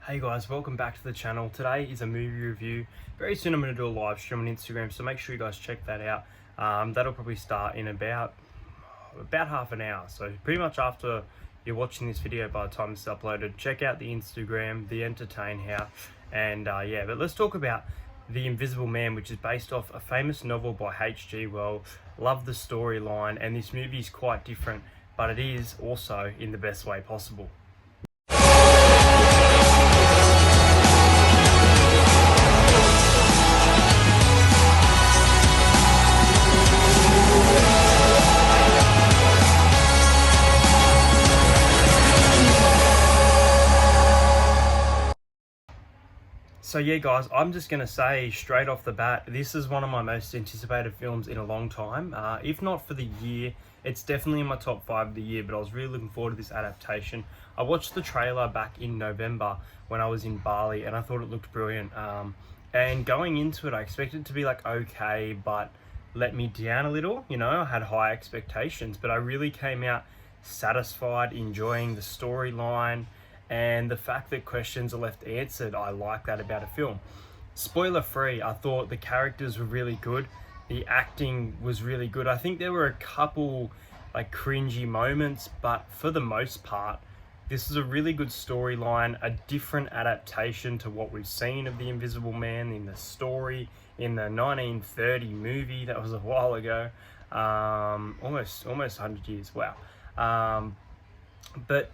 Hey guys, welcome back to the channel. Today is a movie review. Very soon I'm going to do a live stream on Instagram, so make sure you guys check that out. That'll probably start in about half an hour. So pretty much after you're watching this video by the time it's uploaded, check out the Instagram, The Entertain House, and yeah. But let's talk about The Invisible Man, which is based off a famous novel by H.G. Wells. Love the storyline, and this movie is quite different, but it is also in the best way possible. So yeah guys, I'm just going to say straight off the bat, this is one of my most anticipated films in a long time. If not for the year, it's definitely in my top 5 of the year, but I was really looking forward to this adaptation. I watched the trailer back in November when I was in Bali and I thought it looked brilliant. And going into it, I expected it to be like okay, but let me down a little. You know, I had high expectations, but I really came out satisfied, enjoying the storyline, and the fact that questions are left answered. I like that about a film. Spoiler free, I thought the characters were really good. The acting was really good. I think there were a couple like cringy moments, but for the most part, this is a really good storyline, a different adaptation to what we've seen of The Invisible Man in the story in the 1930 movie. That was a while ago, almost 100 years. Wow. But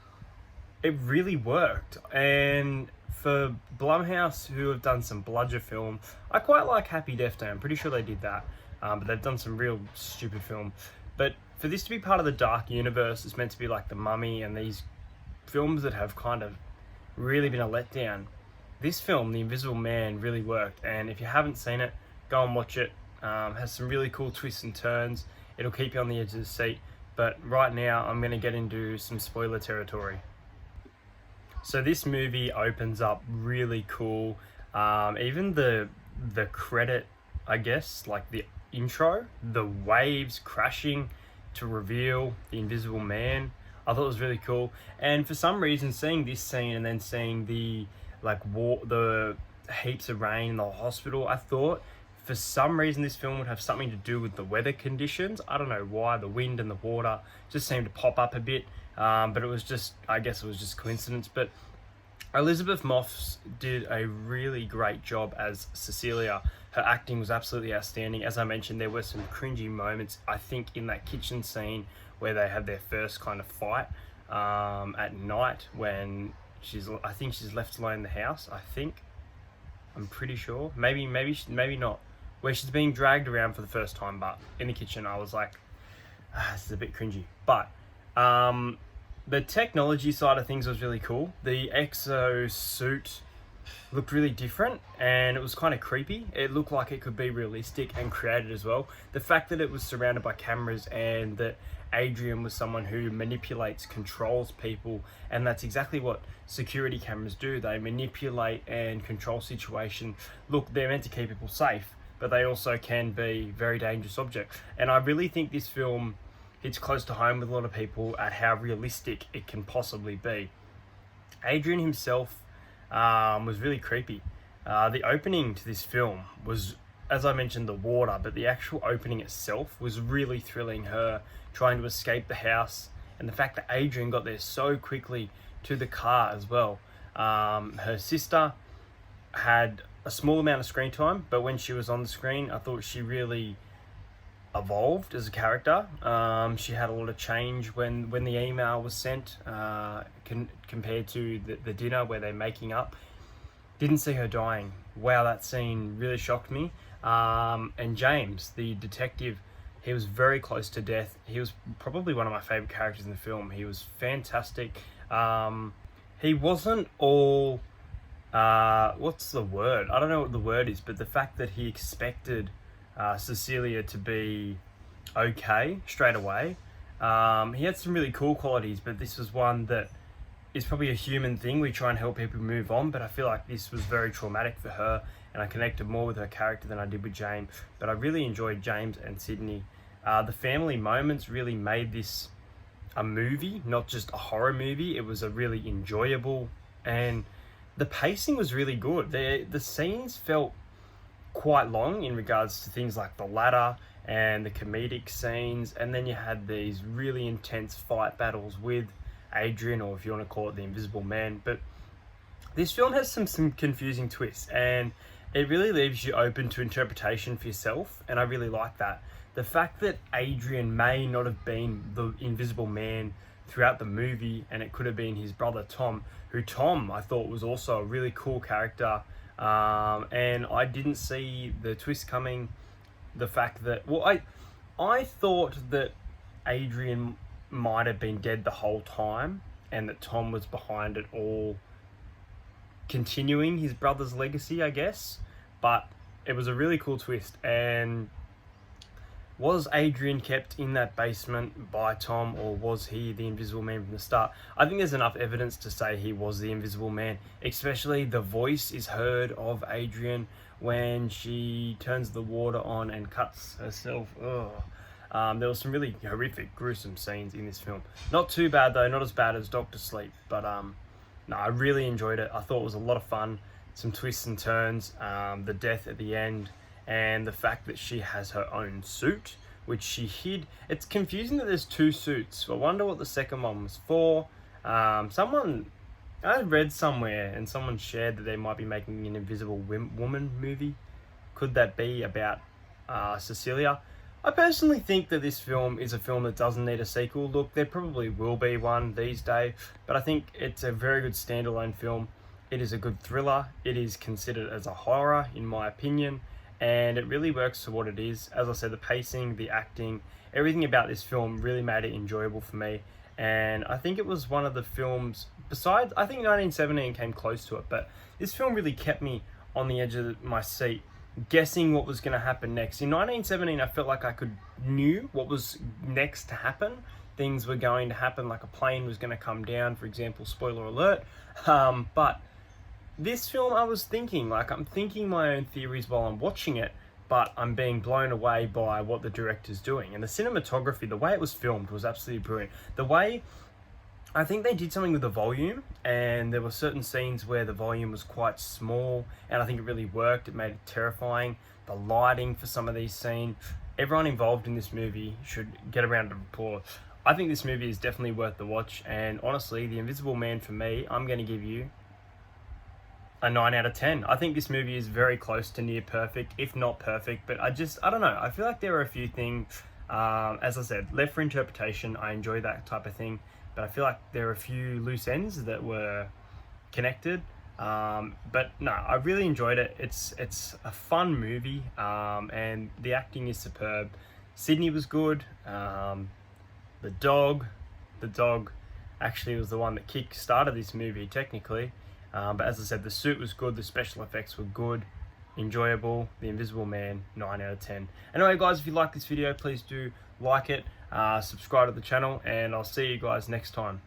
it really worked. And for Blumhouse, who have done some bludger film, I quite like Happy Death Day. I'm pretty sure they did that, but they've done some real stupid film. But for this to be part of the Dark Universe, it's meant to be like The Mummy and these films that have kind of really been a letdown. This film, The Invisible Man, really worked. And if you haven't seen it, go and watch it. Has some really cool twists and turns. It'll keep you on the edge of the seat. But right now, I'm going to get into some spoiler territory. So this movie opens up really cool. Even the credit, I guess, like the intro, the waves crashing to reveal the Invisible Man, I thought it was really cool. And for some reason, seeing this scene and then seeing the the heaps of rain in the hospital, I thought for some reason this film would have something to do with the weather conditions. I don't know why. The wind and the water just seemed to pop up a bit. But it was just, I guess it was just coincidence. But Elizabeth Moss did a really great job as Cecilia. Her acting was absolutely outstanding. As I mentioned, there were some cringy moments, I think, in that kitchen scene where they had their first kind of fight at night when I think she's left alone in the house. I'm pretty sure. Maybe not. Where she's being dragged around for the first time, but in the kitchen, I was like, this is a bit cringy. But the technology side of things was really cool. The exosuit looked really different and it was kind of creepy. It looked like it could be realistic and created as well. The fact that it was surrounded by cameras and that Adrian was someone who manipulates, controls people, and that's exactly what security cameras do. They manipulate and control situation. Look, they're meant to keep people safe, but they also can be very dangerous objects. And I really think this film hits close to home with a lot of people at how realistic it can possibly be. Adrian himself was really creepy. The opening to this film was, as I mentioned, the water, but the actual opening itself was really thrilling. Her trying to escape the house, and the fact that Adrian got there so quickly to the car as well. Her sister had a small amount of screen time, but when she was on the screen, I thought she really evolved as a character. She had a lot of change when the email was sent compared to the dinner where they're making up. Didn't see her dying. Wow, that scene really shocked me. And James, the detective, he was very close to death. He was probably one of my favorite characters in the film. He was fantastic. He wasn't all what's the word? I don't know what the word is, but the fact that he expected Cecilia to be okay straight away. He had some really cool qualities, but this was one that is probably a human thing. We try and help people move on, but I feel like this was very traumatic for her, and I connected more with her character than I did with James. But I really enjoyed James and Sydney. The family moments really made this a movie, not just a horror movie. It was a really enjoyable and the pacing was really good. The scenes felt quite long in regards to things like the ladder and the comedic scenes, and then you had these really intense fight battles with Adrian, or if you want to call it the Invisible Man. But this film has some confusing twists, and it really leaves you open to interpretation for yourself, and I really like that. The fact that Adrian may not have been the Invisible Man throughout the movie, and it could have been his brother Tom, who Tom I thought was also a really cool character, and I didn't see the twist coming. The fact that, well, I thought that Adrian might have been dead the whole time, and that Tom was behind it all, continuing his brother's legacy, I guess. But it was a really cool twist. And was Adrian kept in that basement by Tom, or was he the Invisible Man from the start? I think there's enough evidence to say he was the Invisible Man, especially the voice is heard of Adrian when she turns the water on and cuts herself. There was some really horrific, gruesome scenes in this film. Not too bad though, not as bad as Doctor Sleep, but no, I really enjoyed it. I thought it was a lot of fun, some twists and turns, the death at the end, and the fact that she has her own suit, which she hid. It's confusing that there's two suits. I wonder what the second one was for. I read somewhere, and someone shared that they might be making an Invisible Woman movie. Could that be about Cecilia? I personally think that this film is a film that doesn't need a sequel. Look, there probably will be one these days, but I think it's a very good standalone film. It is a good thriller. It is considered as a horror, in my opinion, and it really works for what it is. As I said, the pacing, the acting, everything about this film really made it enjoyable for me. And I think it was one of the films, besides, I think 1917 came close to it, but this film really kept me on the edge of my seat, guessing what was going to happen next. In 1917, I felt like I knew what was next to happen. Things were going to happen, like a plane was going to come down, for example, spoiler alert. But this film, I'm thinking my own theories while I'm watching it, but I'm being blown away by what the director's doing. And the cinematography, the way it was filmed, was absolutely brilliant. I think they did something with the volume, and there were certain scenes where the volume was quite small, and I think it really worked. It made it terrifying. The lighting for some of these scenes. Everyone involved in this movie should get around to report. I think this movie is definitely worth the watch, and honestly, The Invisible Man, for me, I'm going to give you a 9 out of 10. I think this movie is very close to near perfect, if not perfect, but I don't know. I feel like there are a few things, as I said, left for interpretation. I enjoy that type of thing, but I feel like there are a few loose ends that were connected. But no, I really enjoyed it. It's a fun movie, and the acting is superb. Sydney was good. The dog actually was the one that kick-started this movie, technically. But as I said, the suit was good, the special effects were good, enjoyable. The Invisible Man, 9 out of 10. Anyway, guys, if you like this video, please do like it, subscribe to the channel, and I'll see you guys next time.